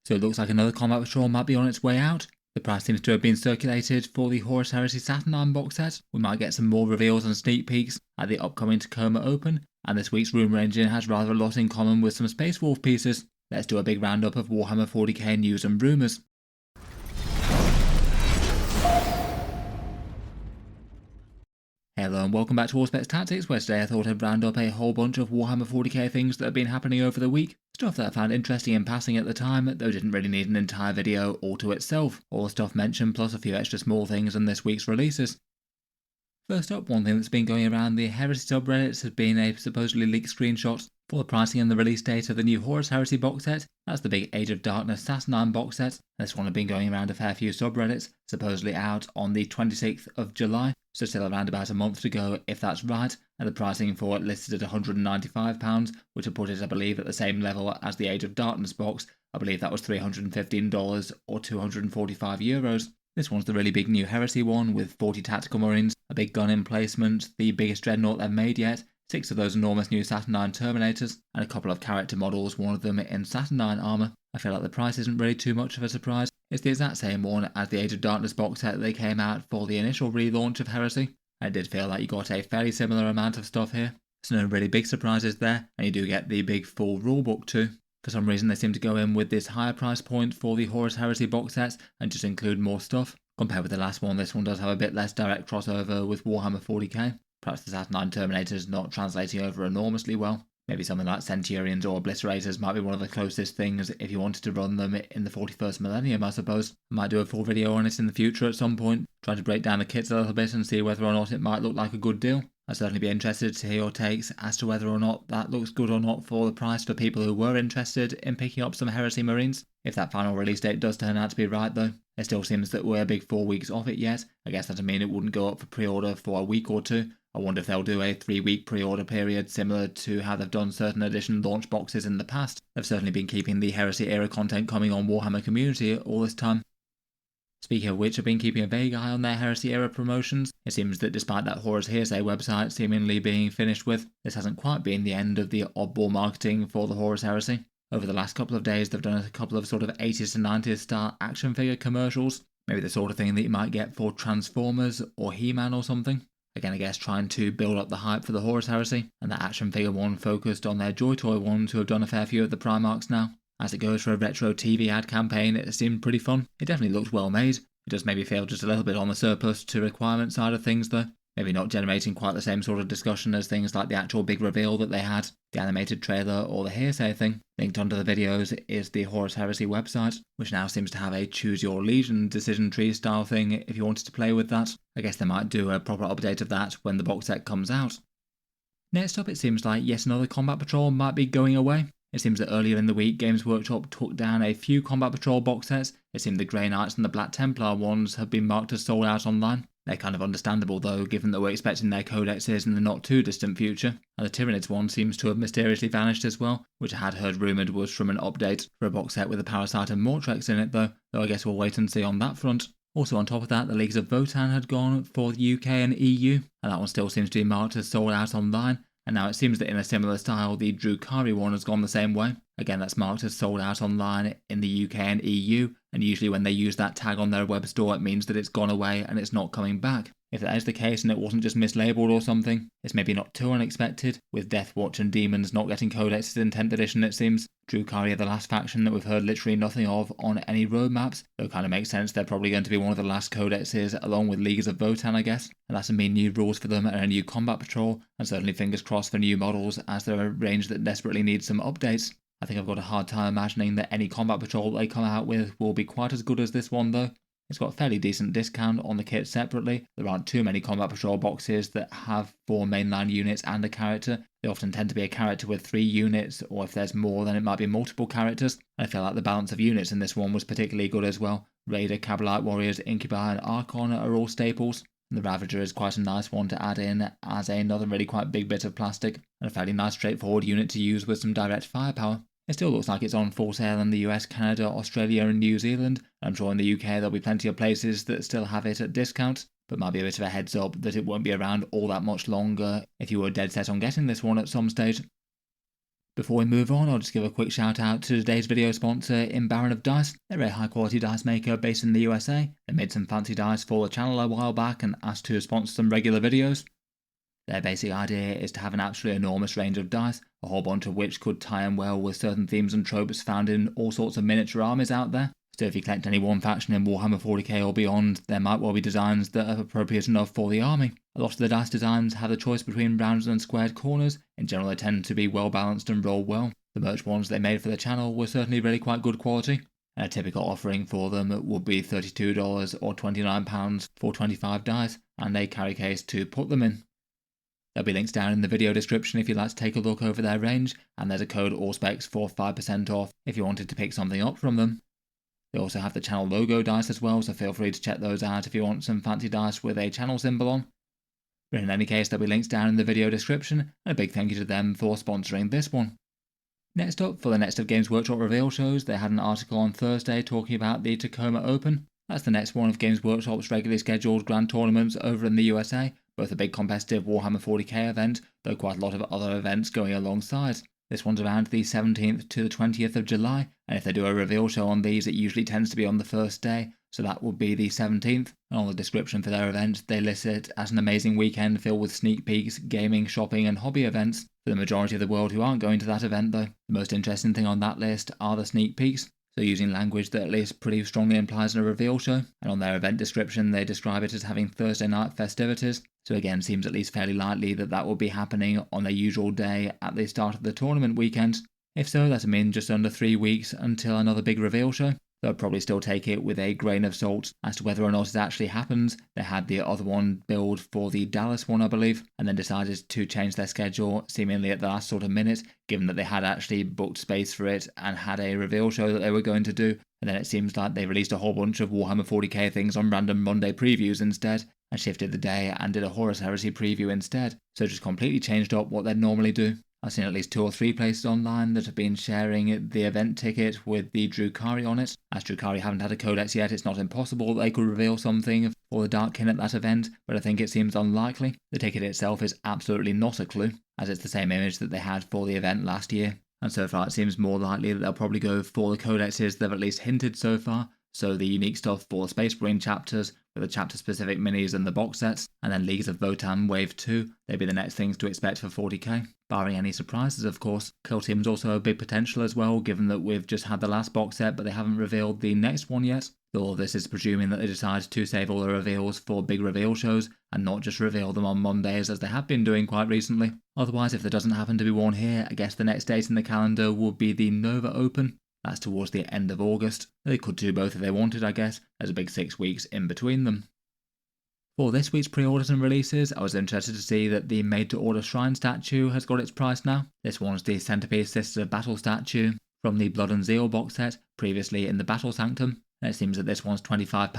So it looks like another combat patrol might be on its way out. The price seems to have been circulated for the Horus Heresy Saturnine box set. We might get some more reveals and sneak peeks at the upcoming Tacoma Open, and this week's Rumour engine has rather a lot in common with some Space Wolf pieces. Let's do a big roundup of Warhammer 40k news and rumours. Hello and welcome back to Auspex Tactics, where today I thought I'd round up a whole bunch of Warhammer 40k things that have been happening over the week. Stuff that I found interesting in passing at the time, though didn't really need an entire video all to itself. All the stuff mentioned plus a few extra small things in this week's releases. First up, one thing that's been going around the Heresy subreddits has been a supposedly leaked screenshot for the pricing and the release date of the new Horus Heresy box set. That's the big Age of Darkness Saturnine box set. This one had been going around a fair few subreddits, supposedly out on the 26th of July, so still around about a month to go if that's right, and the pricing for it listed at £195, which would put it, I believe, at the same level as the Age of Darkness box. I believe that was $315 or €245. This one's the really big new Heresy one with 40 tactical marines, a big gun emplacement, the biggest dreadnought they've made yet, 6 of those enormous new Saturnine Terminators, and a couple of character models, one of them in Saturnine armour. I feel like the price isn't really too much of a surprise. It's the exact same one as the Age of Darkness box set they came out for the initial relaunch of Heresy. I did feel like you got a fairly similar amount of stuff here, so no really big surprises there, and you do get the big full rulebook too. For some reason they seem to go in with this higher price point for the Horus Heresy box sets and just include more stuff. Compared with the last one, this one does have a bit less direct crossover with Warhammer 40k. Perhaps the Saturnine Terminators not translating over enormously well. Maybe something like Centurions or Obliterators might be one of the closest things if you wanted to run them in the 41st millennium, I suppose. I might do a full video on it in the future at some point, try to break down the kits a little bit and see whether or not it might look like a good deal. I'd certainly be interested to hear your takes as to whether or not that looks good or not for the price for people who were interested in picking up some Heresy Marines. If that final release date does turn out to be right though, it still seems that we're a big 4 weeks off it yet. I guess that'd mean it wouldn't go up for pre-order for a week or two. I wonder if they'll do a 3-week pre-order period similar to how they've done certain edition launch boxes in the past. They've certainly been keeping the Heresy era content coming on Warhammer Community all this time. Speaking of which, I've been keeping a vague eye on their Heresy era promotions. It seems that despite that Horus Hearsay website seemingly being finished with, this hasn't quite been the end of the oddball marketing for the Horus Heresy. Over the last couple of days, they've done a couple of sort of 80s to 90s style action figure commercials. Maybe the sort of thing that you might get for Transformers or He-Man or something. Again, I guess trying to build up the hype for the Horus Heresy, and that action figure one focused on their Joy Toy ones who have done a fair few of the Primarchs now. As it goes for a retro TV ad campaign, it seemed pretty fun. It definitely looks well made. It does maybe feel just a little bit on the surplus to requirement side of things though. Maybe not generating quite the same sort of discussion as things like the actual big reveal that they had, the animated trailer or the hearsay thing. Linked under the videos is the Horus Heresy website, which now seems to have a choose your legion decision tree style thing if you wanted to play with that. I guess they might do a proper update of that when the box set comes out. Next up, it seems like yet another Combat Patrol might be going away. It seems that earlier in the week, Games Workshop took down a few Combat Patrol box sets. It seemed the Grey Knights and the Black Templar ones have been marked as sold out online. They're kind of understandable though, given that we're expecting their codexes in the not too distant future. And the Tyranids one seems to have mysteriously vanished as well, which I had heard rumoured was from an update for a box set with a Parasite and Mortrex in it though I guess we'll wait and see on that front. Also on top of that, the Leagues of Votann had gone for the UK and EU, and that one still seems to be marked as sold out online. And now it seems that in a similar style, the Drukari one has gone the same way. Again, that's marked as sold out online in the UK and EU, and usually when they use that tag on their web store, it means that it's gone away and it's not coming back. If that is the case and it wasn't just mislabeled or something, it's maybe not too unexpected, with Deathwatch and Demons not getting codexes in 10th edition it seems. Drukari are the last faction that we've heard literally nothing of on any roadmaps, though it kind of makes sense they're probably going to be one of the last codexes along with Leagues of Votann I guess, and that's to mean new rules for them and a new Combat Patrol, and certainly fingers crossed for new models as they're a range that desperately needs some updates. I think I've got a hard time imagining that any Combat Patrol they come out with will be quite as good as this one though. It's got a fairly decent discount on the kit separately. There aren't too many Combat Patrol boxes that have 4 mainline units and a character. They often tend to be a character with 3 units, or if there's more then it might be multiple characters. I feel like the balance of units in this one was particularly good as well. Raider, Cabalite Warriors, Incubi and Archon are all staples. And the Ravager is quite a nice one to add in as another really quite big bit of plastic, and a fairly nice straightforward unit to use with some direct firepower. It still looks like it's on full sale in the US, Canada, Australia and New Zealand. I'm sure in the UK there'll be plenty of places that still have it at discount, but might be a bit of a heads up that it won't be around all that much longer if you were dead set on getting this one at some stage. Before we move on, I'll just give a quick shout out to today's video sponsor, in Baron of Dice. They're a high quality dice maker based in the USA. They made some fancy dice for the channel a while back and asked to sponsor some regular videos. Their basic idea is to have an absolutely enormous range of dice, a whole bunch of which could tie in well with certain themes and tropes found in all sorts of miniature armies out there. So if you collect any one faction in Warhammer 40k or beyond, there might well be designs that are appropriate enough for the army. A lot of the dice designs have the choice between rounded and squared corners. In general, they tend to be well balanced and roll well. The merch ones they made for the channel were certainly really quite good quality, and a typical offering for them would be $32 or £29 for 25 dice, and a carry case to put them in. There'll be links down in the video description if you'd like to take a look over their range, and there's a code ALLSPECS for 5% off if you wanted to pick something up from them. They also have the channel logo dice as well, so feel free to check those out if you want some fancy dice with a channel symbol on. But in any case, there'll be links down in the video description, and a big thank you to them for sponsoring this one. Next up, for the next of Games Workshop reveal shows, they had an article on Thursday talking about the Tacoma Open. That's the next one of Games Workshop's regularly scheduled grand tournaments over in the USA, both a big competitive Warhammer 40k event, though quite a lot of other events going alongside. This one's around the 17th to the 20th of July, and if they do a reveal show on these, it usually tends to be on the first day, so that would be the 17th. And on the description for their event, they list it as an amazing weekend filled with sneak peeks, gaming, shopping and hobby events. For the majority of the world who aren't going to that event though, the most interesting thing on that list are the sneak peeks, so using language that at least pretty strongly implies a reveal show, and on their event description they describe it as having Thursday night festivities, so again seems at least fairly likely that that will be happening on their usual day at the start of the tournament weekend. If so, that'll mean just under 3 weeks until another big reveal show. They'll probably still take it with a grain of salt as to whether or not it actually happens. They had the other one billed for the Dallas one, I believe, and then decided to change their schedule seemingly at the last sort of minute, given that they had actually booked space for it and had a reveal show that they were going to do. And then it seems like they released a whole bunch of Warhammer 40k things on random Monday previews instead, and shifted the day and did a Horus Heresy preview instead. So just completely changed up what they'd normally do. I've seen at least 2 or 3 places online that have been sharing the event ticket with the Drukhari on it. As Drukhari haven't had a Codex yet, it's not impossible that they could reveal something for the Darkkin at that event, but I think it seems unlikely. The ticket itself is absolutely not a clue, as it's the same image that they had for the event last year. And so far it seems more likely that they'll probably go for the Codexes they've at least hinted so far, so the unique stuff for the Space Marine chapters, with the chapter-specific minis and the box sets, and then Leagues of Votann Wave 2, they'd be the next things to expect for 40k, barring any surprises of course. Kill Team's also a big potential as well, given that we've just had the last box set but they haven't revealed the next one yet. All of this is presuming that they decide to save all the reveals for big reveal shows, and not just reveal them on Mondays as they have been doing quite recently. Otherwise, if there doesn't happen to be one here, I guess the next date in the calendar would be the Nova Open. That's towards the end of August. They could do both if they wanted, I guess. There's a big 6 weeks in between them. For this week's pre-orders and releases, I was interested to see that the made-to-order shrine statue has got its price now. This one's the Centerpiece Sisters of Battle statue from the Blood and Zeal box set, previously in the Battle Sanctum. And it seems that this one's £25,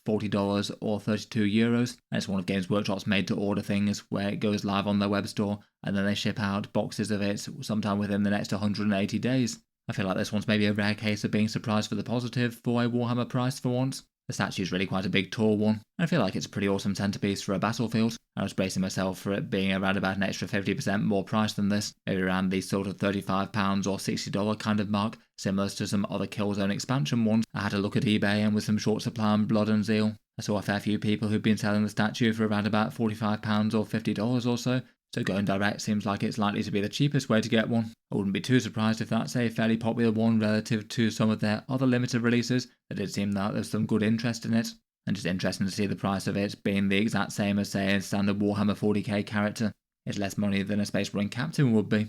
$40 or €32. And it's one of Games Workshop's made-to-order things where it goes live on their web store and then they ship out boxes of it sometime within the next 180 days. I feel like this one's maybe a rare case of being surprised for the positive for a Warhammer price for once. The statue's really quite a big tall one, and I feel like it's a pretty awesome centerpiece for a battlefield. I was bracing myself for it being around about an extra 50% more price than this, maybe around the sort of £35 or $60 kind of mark, similar to some other Killzone expansion ones. I had a look at eBay, and with some short supply on Blood and Zeal, I saw a fair few people who'd been selling the statue for around about £45 or $50 or so. So going direct seems like it's likely to be the cheapest way to get one. I wouldn't be too surprised if that's a fairly popular one relative to some of their other limited releases. It did seem that there's some good interest in it, and just interesting to see the price of it being the exact same as, say, a standard Warhammer 40k character. It's less money than a Space Marine captain would be.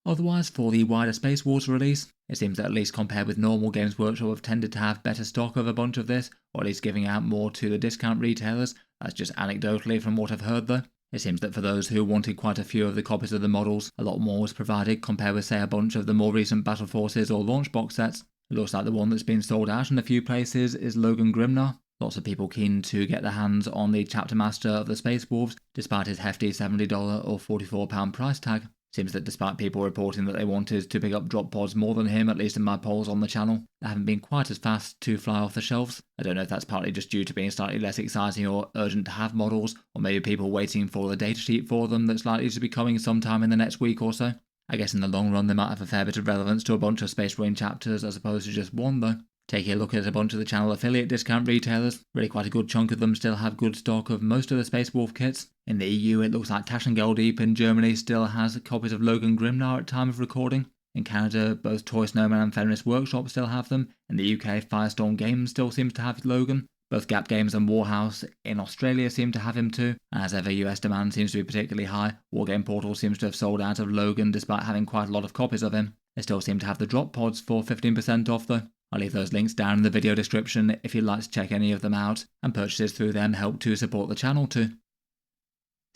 Otherwise, for the wider Space Wars release, it seems that at least compared with normal, Games Workshop have tended to have better stock of a bunch of this, or at least giving out more to the discount retailers. That's just anecdotally from what I've heard though. It seems that for those who wanted quite a few of the copies of the models, a lot more was provided compared with, say, a bunch of the more recent Battle Forces or Launch box sets. It looks like the one that's been sold out in a few places is Logan Grimnar. Lots of people keen to get their hands on the Chapter Master of the Space Wolves, despite his hefty $70 or £44 price tag. Seems that despite people reporting that they wanted to pick up drop pods more than him, at least in my polls on the channel, they haven't been quite as fast to fly off the shelves. I don't know if that's partly just due to being slightly less exciting or urgent to have models, or maybe people waiting for the datasheet for them that's likely to be coming sometime in the next week or so. I guess in the long run they might have a fair bit of relevance to a bunch of Space Marine chapters as opposed to just one though. Taking a look at a bunch of the channel affiliate discount retailers, really quite a good chunk of them still have good stock of most of the Space Wolf kits. In the EU it looks like Taschengeldieb in Germany still has copies of Logan Grimnar at time of recording. In Canada, both Toy Snowman and Fenris Workshop still have them. In the UK, Firestorm Games still seems to have Logan. Both Gap Games and Warhouse in Australia seem to have him too. And as ever, US demand seems to be particularly high. Wargame Portal seems to have sold out of Logan despite having quite a lot of copies of him. They still seem to have the drop pods for 15% off though. I'll leave those links down in the video description if you'd like to check any of them out, and purchases through them help to support the channel too.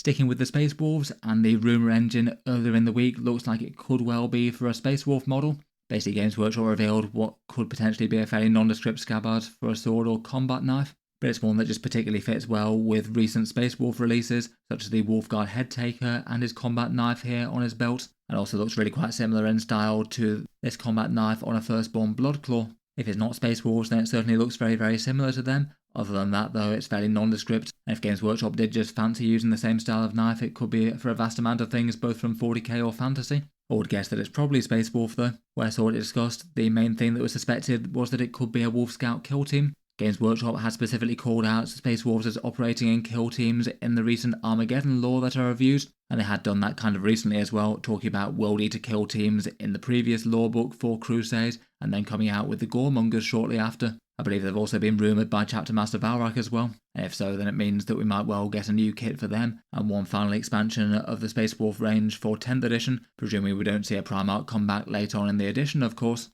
Sticking with the Space Wolves, and the rumour engine earlier in the week looks like it could well be for a Space Wolf model. Basically, Games Workshop revealed what could potentially be a fairly nondescript scabbard for a sword or combat knife, but it's one that just particularly fits well with recent Space Wolf releases, such as the Wolfguard Head Taker and his combat knife here on his belt, and also looks really quite similar in style to this combat knife on a Firstborn Bloodclaw. If it's not Space Wolves, then it certainly looks very, very similar to them. Other than that, though, it's fairly nondescript, and if Games Workshop did just fancy using the same style of knife, it could be for a vast amount of things, both from 40k or fantasy. I would guess that it's probably Space Wolf, though. Where I saw it discussed, the main thing that was suspected was that it could be a Wolf Scout kill team. Games Workshop had specifically called out Space Wolves as operating in kill teams in the recent Armageddon lore that I reviewed, and they had done that kind of recently as well, talking about World Eater kill teams in the previous lore book for Crusade, and then coming out with the Goremongers shortly after. I believe they've also been rumoured by Chapter Master Valrak as well, and if so then it means that we might well get a new kit for them, and one final expansion of the Space Wolf range for 10th edition, presuming we don't see a Primarch come back later on in the edition of course.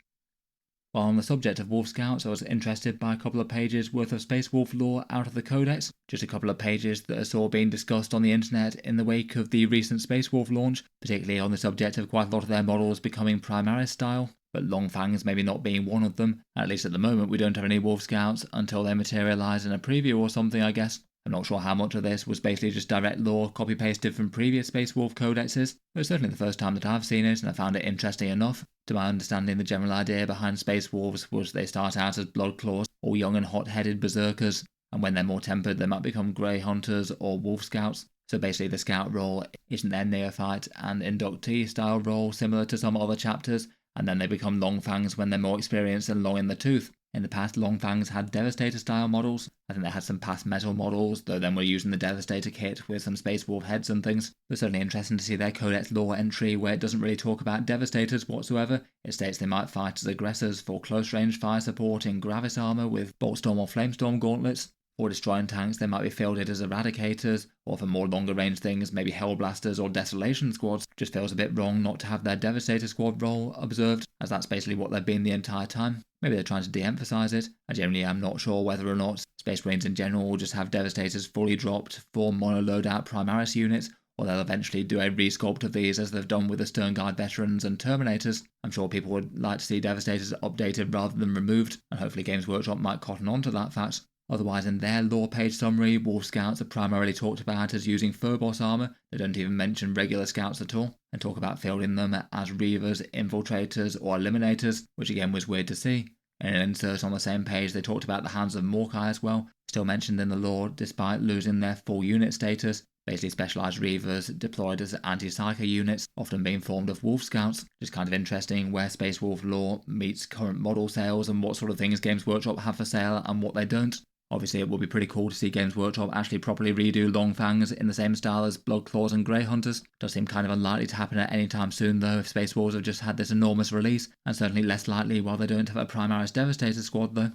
While on the subject of Wolf Scouts, I was interested by a couple of pages worth of Space Wolf lore out of the Codex, just a couple of pages that I saw being discussed on the internet in the wake of the recent Space Wolf launch, particularly on the subject of quite a lot of their models becoming Primaris style, but Long Fangs maybe not being one of them. At least at the moment we don't have any Wolf Scouts until they materialise in a preview or something I guess. I'm not sure how much of this was basically just direct lore copy-pasted from previous Space Wolf codexes, but it's certainly the first time that I've seen it and I found it interesting enough. To my understanding, the general idea behind Space Wolves was they start out as Bloodclaws or young and hot-headed berserkers, and when they're more tempered they might become Grey Hunters or Wolf Scouts. So basically the scout role isn't their neophyte and inductee style role similar to some other chapters, and then they become Long Fangs when they're more experienced and long in the tooth. In the past, Long Fangs had Devastator style models. I think they had some past metal models, though then we're using the Devastator kit with some Space Wolf heads and things. It's certainly interesting to see their Codex lore entry where it doesn't really talk about Devastators whatsoever. It states they might fight as aggressors for close range fire support in Gravis armour with Boltstorm or Flamestorm gauntlets. For destroying tanks they might be fielded as Eradicators, or for more longer range things maybe Hellblasters or Desolation squads. Just feels a bit wrong not to have their Devastator squad role observed, as that's basically what they've been the entire time. Maybe they're trying to de-emphasise it. I generally am not sure whether or not Space Marines in general will just have Devastators fully dropped for mono loadout Primaris units, or they'll eventually do a resculpt of these as they've done with the Sternguard Veterans and Terminators. I'm sure people would like to see Devastators updated rather than removed, and hopefully Games Workshop might cotton on to that fact. Otherwise, in their lore page summary, Wolf Scouts are primarily talked about as using Phobos armour. They don't even mention regular Scouts at all, and talk about fielding them as Reavers, Infiltrators, or Eliminators, which again was weird to see. In an insert on the same page, they talked about the Hands of Morkai as well, still mentioned in the lore despite losing their full unit status. Basically specialised Reavers deployed as anti-psyker units, often being formed of Wolf Scouts. Just kind of interesting where Space Wolf lore meets current model sales and what sort of things Games Workshop have for sale and what they don't. Obviously it would be pretty cool to see Games Workshop actually properly redo Long Fangs in the same style as Bloodclaws and Grey Hunters. Does seem kind of unlikely to happen at any time soon though if Space Wolves have just had this enormous release, and certainly less likely while they don't have a Primaris Devastator squad though.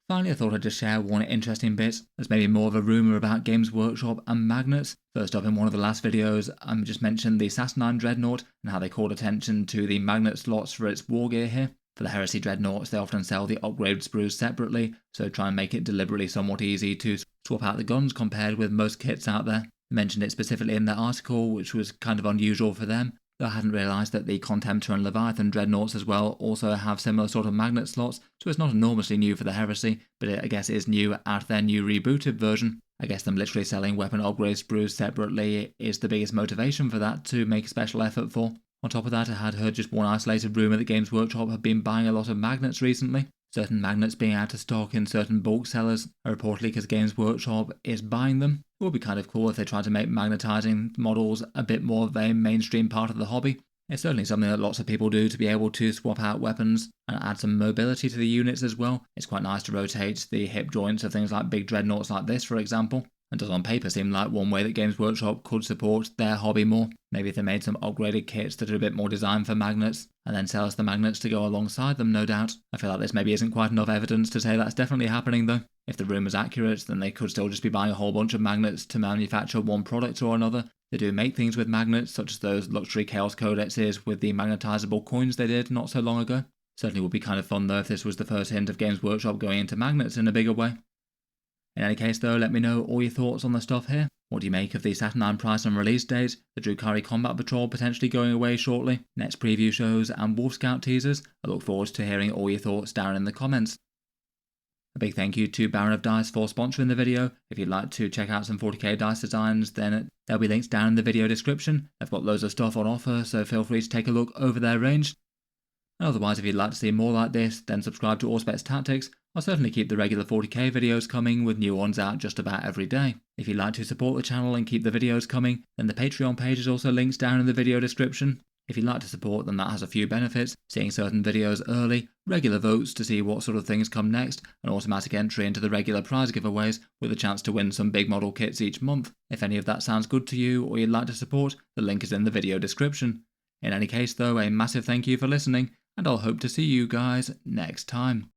Finally, I thought I'd just share one interesting bit. There's maybe more of a rumour about Games Workshop and magnets. First up, in one of the last videos, I just mentioned the Saturnine Dreadnought and how they called attention to the magnet slots for its war gear here. For the Heresy Dreadnoughts, they often sell the upgrade sprues separately, so try and make it deliberately somewhat easy to swap out the guns compared with most kits out there. They mentioned it specifically in their article, which was kind of unusual for them, though I hadn't realised that the Contemptor and Leviathan Dreadnoughts as well also have similar sort of magnet slots, so it's not enormously new for the Heresy, but it I guess is new out of their new rebooted version. I guess them literally selling weapon upgrade sprues separately is the biggest motivation for that to make a special effort for. On top of that, I had heard just one isolated rumour that Games Workshop have been buying a lot of magnets recently. Certain magnets being out of stock in certain bulk sellers, reportedly because Games Workshop is buying them. It would be kind of cool if they tried to make magnetising models a bit more of a mainstream part of the hobby. It's certainly something that lots of people do to be able to swap out weapons and add some mobility to the units as well. It's quite nice to rotate the hip joints of things like big dreadnoughts like this, for example. And does on paper seem like one way that Games Workshop could support their hobby more. Maybe if they made some upgraded kits that are a bit more designed for magnets, and then sell us the magnets to go alongside them, no doubt. I feel like this maybe isn't quite enough evidence to say that's definitely happening though. If the rumour's accurate, then they could still just be buying a whole bunch of magnets to manufacture one product or another. They do make things with magnets, such as those luxury Chaos Codexes with the magnetizable coins they did not so long ago. Certainly would be kind of fun though if this was the first hint of Games Workshop going into magnets in a bigger way. In any case though, let me know all your thoughts on the stuff here. What do you make of the Saturnine price and release date, the Drukhari Combat Patrol potentially going away shortly, next preview shows and Wolf Scout teasers? I look forward to hearing all your thoughts down in the comments. A big thank you to Baron of Dice for sponsoring the video. If you'd like to check out some 40k dice designs, then there'll be links down in the video description. They've got loads of stuff on offer, so feel free to take a look over their range. And otherwise, if you'd like to see more like this, then subscribe to Auspex Tactics. I'll certainly keep the regular 40k videos coming, with new ones out just about every day. If you'd like to support the channel and keep the videos coming, then the Patreon page is also linked down in the video description. If you'd like to support, then that has a few benefits: seeing certain videos early, regular votes to see what sort of things come next, and automatic entry into the regular prize giveaways with a chance to win some big model kits each month. If any of that sounds good to you or you'd like to support, the link is in the video description. In any case though, a massive thank you for listening, and I'll hope to see you guys next time.